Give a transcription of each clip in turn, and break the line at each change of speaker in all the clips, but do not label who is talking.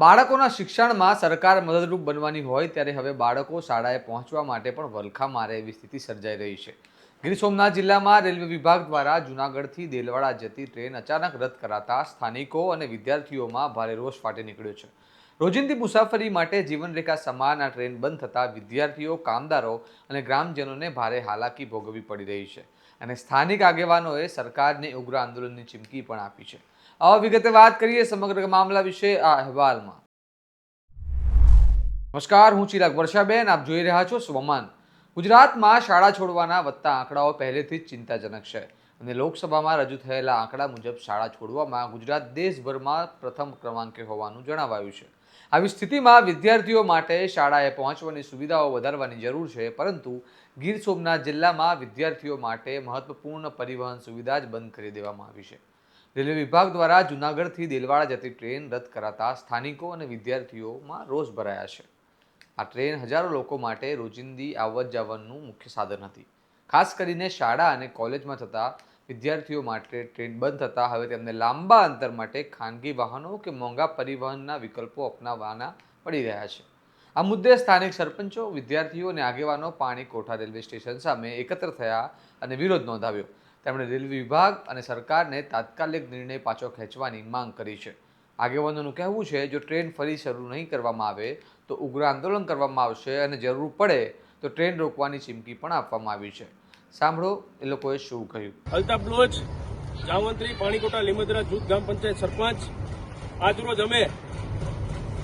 બાળકોના શિક્ષણમાં સરકાર મદદરૂપ બનવાની હોય ત્યારે હવે બાળકો શાળાએ પહોંચવા માટે પણ વલખા મારે એવી સ્થિતિ સર્જાઈ રહી છે। ગીર સોમનાથ જિલ્લામાં રેલવે વિભાગ દ્વારા જૂનાગઢથી દેલવાડા જતી ટ્રેન અચાનક રદ કરાતા સ્થાનિકો અને વિદ્યાર્થીઓમાં ભારે રોષ ફાટી નીકળ્યો છે। રોજિંદી મુસાફરી માટે જીવનરેખા સમાન આ ટ્રેન બંધ થતાં વિદ્યાર્થીઓ, કામદારો અને ગ્રામજનોને ભારે હાલાકી ભોગવવી પડી રહી છે અને સ્થાનિક આગેવાનોએ સરકારને ઉગ્ર આંદોલનની ચીમકી પણ આપી છે। આવા વિગતે વાત કરીએ સમગ્ર મામલા વિશે આ અહેવાલમાં। નમસ્કાર, હું ચિરાગ વર્ષાબેન, આપ જોઈ રહ્યા છો સ્વમાન। ગુજરાતમાં શાળા છોડવાના વધતા આંકડાઓ પહેલેથી જ ચિંતાજનક છે અને લોકસભામાં રજૂ થયેલા આંકડા મુજબ શાળા છોડવામાં ગુજરાત દેશભરમાં પ્રથમ ક્રમાંકે હોવાનું જણાવાયું છે। આવી સ્થિતિમાં વિદ્યાર્થીઓ માટે શાળાએ પહોંચવાની સુવિધાઓ વધારવાની જરૂર છે, પરંતુ ગીર સોમનાથ જિલ્લામાં વિદ્યાર્થીઓ માટે મહત્વપૂર્ણ પરિવહન સુવિધા જ બંધ કરી દેવામાં આવી છે। રેલવે વિભાગ દ્વારા જૂનાગઢથી દેલવાડા જતી ટ્રેન રદ કરાતા સ્થાનિકો અને વિદ્યાર્થીઓમાં રોષ ભરાયા છે। આ ટ્રેન હજારો લોકો માટે રોજિંદી આવત જાવતનું મુખ્ય સાધન હતી। ખાસ કરીને શાળા અને કોલેજમાં થતા વિદ્યાર્થીઓ માટે ટ્રેન બંધ થતાં હવે તેમને લાંબા અંતર માટે ખાનગી વાહનો કે મોંઘા પરિવહનના વિકલ્પો અપનાવવાના પડી રહ્યા છે। આ મુદ્દે સ્થાનિક સરપંચો, વિદ્યાર્થીઓ અને આગેવાનો પાણીકોઠા રેલવે સ્ટેશન સામે એકત્ર થયા અને વિરોધ નોંધાવ્યો। તેમણે રેલવે વિભાગ અને સરકારને તાત્કાલિક નિર્ણય પાછો ખેંચવાની માંગ કરી છે। આગેવાનોનું કહેવું છે, જો ટ્રેન ફરી શરૂ નહીં કરવામાં આવે તો ઉગ્ર આંદોલન કરવામાં આવશે અને જરૂર પડે તો ટ્રેન રોકવાની ચીમકી પણ આપવામાં આવી છે। સાંભળો એ લોકોએ શું કહ્યું।
અલ્તાફ બ્લોચ, જાવંત્રી, પાણીકોટા, લીમદરા જૂથ ગ્રામ પંચાયત સરપંચ। આજરોજ અમે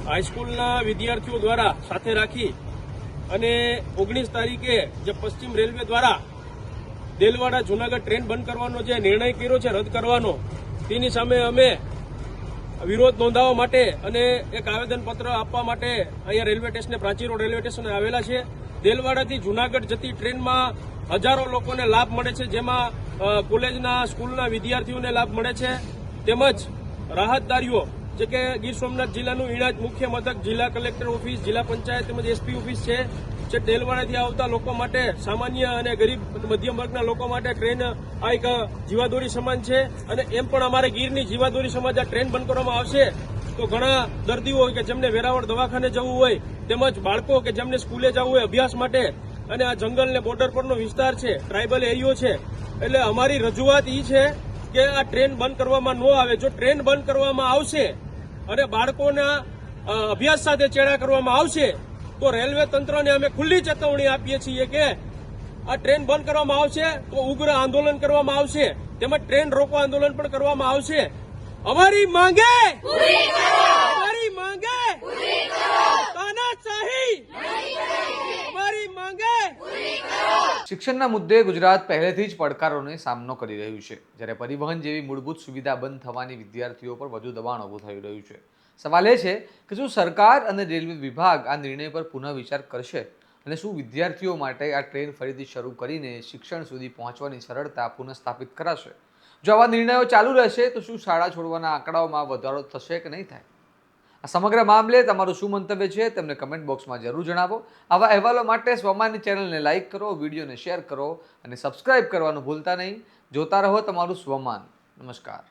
હાઈસ્કૂલના વિદ્યાર્થીઓ દ્વારા સાથે રાખી અને 19 તારીખે જે પશ્ચિમ રેલવે દ્વારા દેલવાડા જૂનાગઢ ટ્રેન બંધ કરવાનો જે નિર્ણય કર્યો છે, રદ કરવાનો, તેની સામે અમે વિરોધ નોંધાવવા માટે અને એક આવેદનપત્ર આપવા માટે અહીંયા રેલવે સ્ટેશને, પ્રાચી રોડ રેલવે સ્ટેશને આવેલા છે। દેલવાડાથી જૂનાગઢ જતી ટ્રેનમાં હજારો લોકોને લાભ મળે છે, જેમાં કોલેજના, સ્કૂલના વિદ્યાર્થીઓને લાભ મળે છે, તેમજ રાહતદારીઓ જે કે ગીર સોમનાથ જિલ્લાનું ઈણાજ મુખ્ય મથક, જિલ્લા કલેક્ટર ઓફિસ, જિલ્લા પંચાયત તેમજ એસપી ઓફિસ છે। જે દેલવાડાથી આવતા લોકો માટે, સામાન્ય અને ગરીબ મધ્યમ વર્ગના લોકો માટે ટ્રેન આ એક જીવાદોરી સમાન છે અને એમ પણ અમારે ગીરની જીવાદોરી સમાજ આ ટ્રેન બંધ કરવામાં આવશે તો ઘણા દર્દીઓ હોય કે જેમને વેરાવળ દવાખાને જવું હોય, તેમજ બાળકો કે જેમને સ્કૂલે જવું હોય અભ્યાસ માટે, અને આ જંગલ ને બોર્ડર પરનો વિસ્તાર છે, ટ્રાઇબલ એરિયો છે, એટલે અમારી રજૂઆત એ છે કે આ ટ્રેન બંધ કરવામાં ન આવે। જો ટ્રેન બંધ કરવામાં આવશે અને બાળકોના અભ્યાસ સાથે ચેડા કરવામાં આવશે તો રેલવે તંત્રને અમે ખુલ્લી ચેતવણી આપીએ છીએ કે આ ટ્રેન બંધ કરવામાં આવશે તો ઉગ્ર આંદોલન કરવામાં આવશે, તેમજ ટ્રેન રોકો આંદોલન પણ કરવામાં આવશે। અમારી માંગે પૂરી કરો, અમારી માંગે પૂરી કરો, તાનાશાહી અમારી માંગે પૂરી કરો।
શિક્ષણના મુદ્દે ગુજરાત પહેલેથી જ પડકારોનો સામનો કરી રહ્યું છે, જ્યારે પરિવહન જેવી મૂળભૂત સુવિધા બંધ થવાની વિદ્યાર્થીઓ પર વધુ દબાણ ઊભું થઈ રહ્યું છે। સવાલ એ છે કે શું સરકાર અને રેલવે વિભાગ આ નિર્ણય પર પુનઃ વિચાર કરશે અને શું વિદ્યાર્થીઓ માટે આ ટ્રેન ફરીથી શરૂ કરીને શિક્ષણ સુધી પહોંચવાની સરળતા પુનઃસ્થાપિત કરાશે? જો આવા નિર્ણયો ચાલુ રહેશે તો શું શાળા છોડવાના આંકડાઓમાં વધારો થશે કે નહીં થાય? આ સમગ્ર મામલે તમારું શું મંતવ્ય છે તેમને કમેન્ટ બોક્સમાં જરૂર જણાવો। આવા અહેવાલો માટે સ્વમાનની ચેનલને લાઇક કરો, વિડીયોને શેર કરો અને સબસ્ક્રાઇબ કરવાનું ભૂલતા નહીં। જોતા રહો તમારું સ્વમાન। નમસ્કાર।